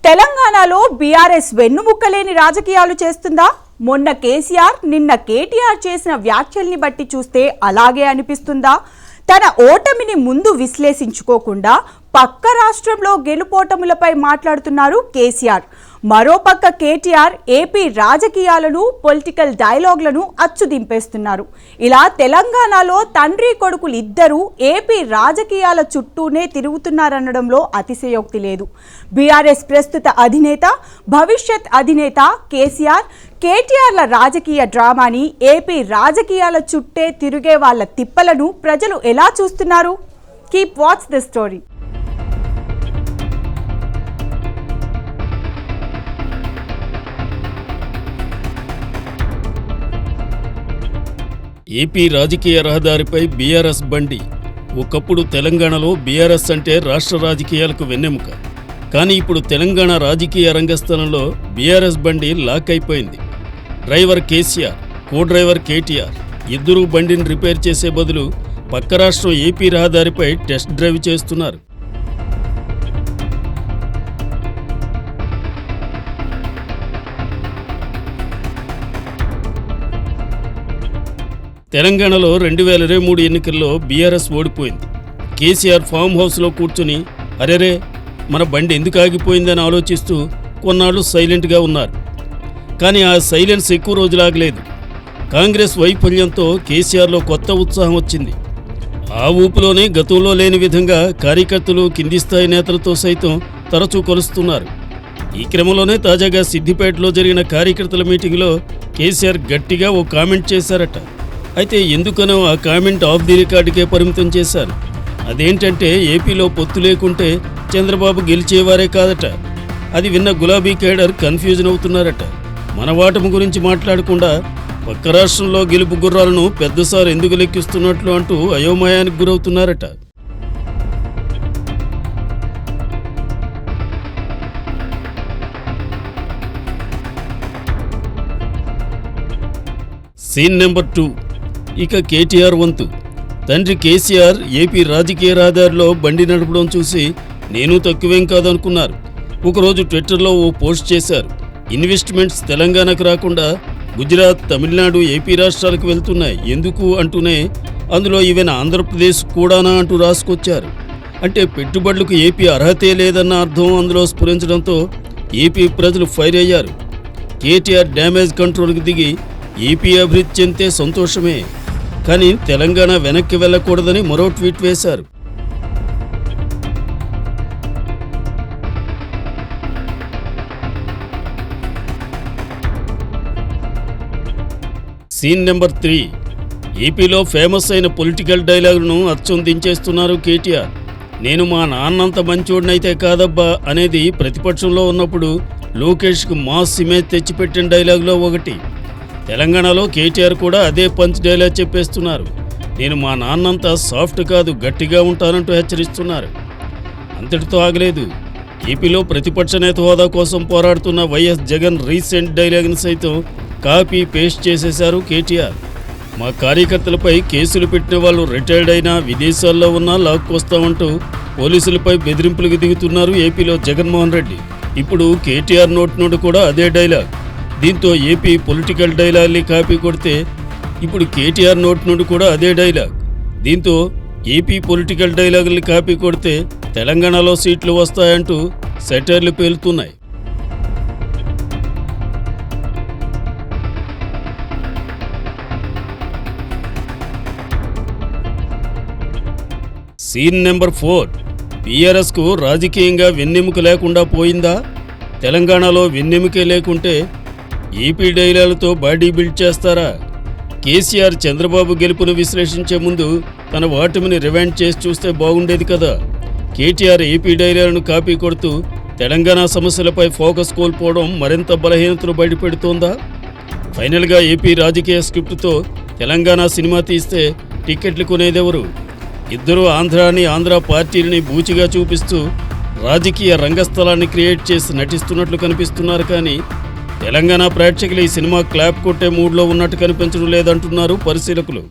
తెలంగాణలో బీఆర్ఎస్ వెన్నుముక్కలేని రాజకీయాలు చేస్తుందా? మొన్న కేసీఆర్, నిన్న కేటీఆర్ చేసిన వ్యాఖ్యల్ని బట్టి చూస్తే అలాగే అనిపిస్తుందా? తన ఓటమిని ముందు విశ్లేషించుకోకుండా పక్క రాష్ట్రంలో గెలుపోటములపై మాట్లాడుతున్నారు కేసీఆర్. మరోపక్క కేటీఆర్ ఏపీ రాజకీయాలను, పొలిటికల్ డైలాగ్లను అచ్చుదింపేస్తున్నారు. ఇలా తెలంగాణలో తండ్రి కొడుకులు ఇద్దరూ ఏపీ రాజకీయాల చుట్టూనే తిరుగుతున్నారనడంలో అతిశయోక్తి లేదు. బీఆర్ఎస్ ప్రస్తుత అధినేత, భవిష్యత్ అధినేత కేసీఆర్, కేటీఆర్ల రాజకీయ డ్రామాని, ఏపీ రాజకీయాల చుట్టే తిరిగే వాళ్ళ తిప్పలను ప్రజలు ఎలా చూస్తున్నారు? Keep watch the story. AP రాజకీయ రహదారిపై బీఆర్ఎస్ బండి. ఒకప్పుడు తెలంగాణలో బీఆర్ఎస్ అంటే రాష్ట్ర రాజకీయాలకు వెన్నెముక. కానీ ఇప్పుడు తెలంగాణ రాజకీయ రంగస్థలంలో బీఆర్ఎస్ బండి లాక్ అయిపోయింది. డ్రైవర్ కేసీఆర్, కో డ్రైవర్ కేటీఆర్ ఇద్దరూ బండిని రిపేర్ చేసే బదులు పక్క రాష్ట్రం ఏపీ రహదారిపై టెస్ట్ డ్రైవ్ చేస్తున్నారు. తెలంగాణలో 2023 ఎన్నికల్లో బీఆర్ఎస్ ఓడిపోయింది. కేసీఆర్ ఫామ్ హౌస్లో కూర్చుని అరెరే మన బండి ఎందుకు ఆగిపోయిందని ఆలోచిస్తూ కొన్నాళ్ళు సైలెంట్గా ఉన్నారు. కానీ ఆ సైలెన్స్ ఎక్కువ రోజులాగలేదు. కాంగ్రెస్ వైఫల్యంతో కేసీఆర్లో కొత్త ఉత్సాహం వచ్చింది. ఆ ఊపులోనే గతంలో లేని విధంగా కార్యకర్తలు, కింది స్థాయి నేతలతో సైతం తరచూ కలుస్తున్నారు. ఈ క్రమంలోనే తాజాగా సిద్దిపేటలో జరిగిన కార్యకర్తల మీటింగ్లో కేసీఆర్ గట్టిగా ఓ కామెంట్ చేశారట. అయితే ఎందుకనో ఆ కామెంట్ ఆఫ్ ది రికార్డుకే పరిమితం చేశారు. అదేంటంటే ఏపీలో పొత్తు లేకుంటే చంద్రబాబు గెలిచేవారే కాదట. అది విన్న గులాబీ కేడర్ కన్ఫ్యూజన్ అవుతున్నారట. మన వాటము గురించి మాట్లాడకుండా పక్క రాష్ట్రంలో గెలుపు గుర్రాలను పెద్దసారి ఎందుకు లెక్కిస్తున్నట్లు అంటూ అయోమయానికి గురవుతున్నారట. Scene number 2. ఇక కేటీఆర్ వంతు. తండ్రి కేసీఆర్ ఏపీ రాజకీయ రహదారిలో బండి నడపడం చూసి నేను తక్కువేం కాదనుకున్నారు. ఒకరోజు ట్విట్టర్లో ఓ పోస్ట్ చేశారు. ఇన్వెస్ట్మెంట్స్ తెలంగాణకు రాకుండా గుజరాత్, తమిళనాడు, ఏపీ రాష్ట్రాలకు వెళ్తున్నాయి ఎందుకు అంటూనే అందులో ఈవెన్ ఆంధ్రప్రదేశ్ కూడానా అంటూ రాసుకొచ్చారు. అంటే పెట్టుబడులకు ఏపీ అర్హతే లేదన్న అర్థం అందులో స్ఫురించడంతో ఏపీ ప్రజలు ఫైర్ అయ్యారు. కేటీఆర్ డ్యామేజ్ కంట్రోల్కి దిగి ఏపీ అభివృద్ధి చెందితే సంతోషమే, కానీ తెలంగాణ వెనక్కి వెళ్ళకూడదని మరో ట్వీట్ వేశారు. Scene number 3. ఏపీలో ఫేమస్ అయిన పొలిటికల్ డైలాగులను అచ్చం దించేస్తున్నారు కేటీఆర్. నేను మా నాన్నంత మంచోడినైతే కాదబ్బా అనేది ప్రతిపక్షంలో ఉన్నప్పుడు లోకేష్కు మాస్ ఇమేజ్ తెచ్చిపెట్టిన డైలాగులో ఒకటి. తెలంగాణలో కేటీఆర్ కూడా అదే పంచ్ డైలాగ్ చెప్పేస్తున్నారు. నేను మా నాన్నంతా సాఫ్ట్ కాదు, గట్టిగా ఉంటానంటూ హెచ్చరిస్తున్నారు. అంతటితో ఆగలేదు. ఏపీలో ప్రతిపక్ష నేత హోదా కోసం పోరాడుతున్న వైఎస్ జగన్ రీసెంట్ డైలాగ్ని సైతం కాపీ పేస్ట్ చేసేశారు కేటీఆర్. మా కార్యకర్తలపై కేసులు పెట్టిన వాళ్ళు రిటైర్డ్ అయినా, విదేశాల్లో ఉన్నా లాక్కొస్తామంటూ పోలీసులపై బెదిరింపులకు దిగుతున్నారు ఏపీలో జగన్మోహన్ రెడ్డి. ఇప్పుడు కేటీఆర్ నోటి నుండి కూడా అదే డైలాగ్. దీంతో ఏపీ పొలిటికల్ డైలాగ్ని కాపీ కొడితే ఇప్పుడు కేటీఆర్ నోటి నుండి కూడా అదే డైలాగ్. దీంతో ఏపీ పొలిటికల్ డైలాగుల్ని కాపీ కొడితే తెలంగాణలో సీట్లు వస్తాయంటూ సెటైర్లు పేలుతున్నాయి. Scene number 4. బీఆర్ఎస్కు రాజకీయంగా వెన్నెముక లేకుండా పోయిందా? తెలంగాణలో వెన్నెముకే లేకుంటే ఏపీ డైలాగులతో బాడీ బిల్డ్ చేస్తారా? కేసీఆర్ చంద్రబాబు గెలుపును విశ్లేషించే ముందు తన ఓటమిని రివైండ్ చేసి చూస్తే బాగుండేది కదా. కేటీఆర్ ఏపీ డైలాగులను కాపీ కొడుతూ తెలంగాణ సమస్యలపై ఫోకస్ కోల్పోవడం మరింత బలహీనతను బయటపెడుతోందా? ఫైనల్గా ఏపీ రాజకీయ స్క్రిప్ట్తో తెలంగాణ సినిమా తీస్తే టికెట్లు కొనేదెవరు? ఇద్దరూ ఆంధ్ర పార్టీలని బూచిగా చూపిస్తూ రాజకీయ రంగస్థలాన్ని క్రియేట్ చేసి నటిస్తున్నట్లు కనిపిస్తున్నారు. కానీ తెలంగాణ ప్రేక్షకులు ఈ సినిమా క్లాప్ కొట్టే మూడ్లో ఉన్నట్టు కనిపించడం లేదంటున్నారు పరిశీలకులు.